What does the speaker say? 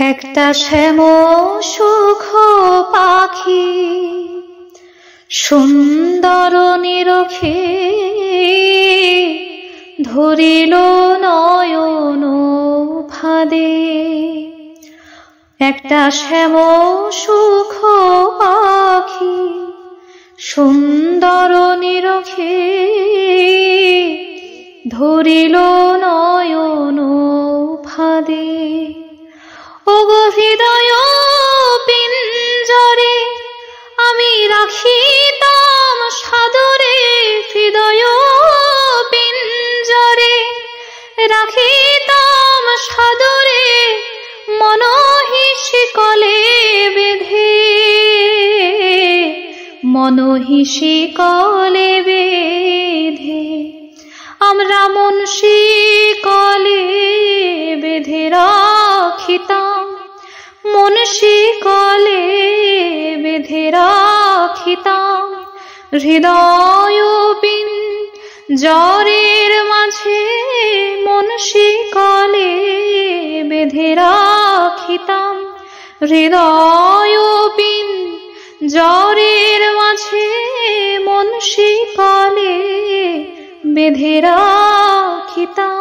একটা শ্যাম সুখ পাখি সুন্দর নিরখে ধরিল নয়ন ফাঁদে। একটা শ্যাম সুখ পাখি সুন্দর নিরখে ধরিল নয়ন ফাঁদে। ওগো হৃদয় পিঞ্জরে আমি রাখিতাম সাদরে, হৃদয় পিঞ্জরে রাখিতাম সাদরে, মনহিষিকলে বেঁধে, মনহিষিকলে বেঁধে আমরা মনশিকলে বেঁধে রাখিতাম, মনশিকলে বেঁধে রাখিতাম। হৃদয় পিঞ্জরের মাঝে মনশিকলে বেঁধে রাখিতাম, হৃদয় পিঞ্জরের মাঝে মনশিকলে বেঁধে রাখিতাম।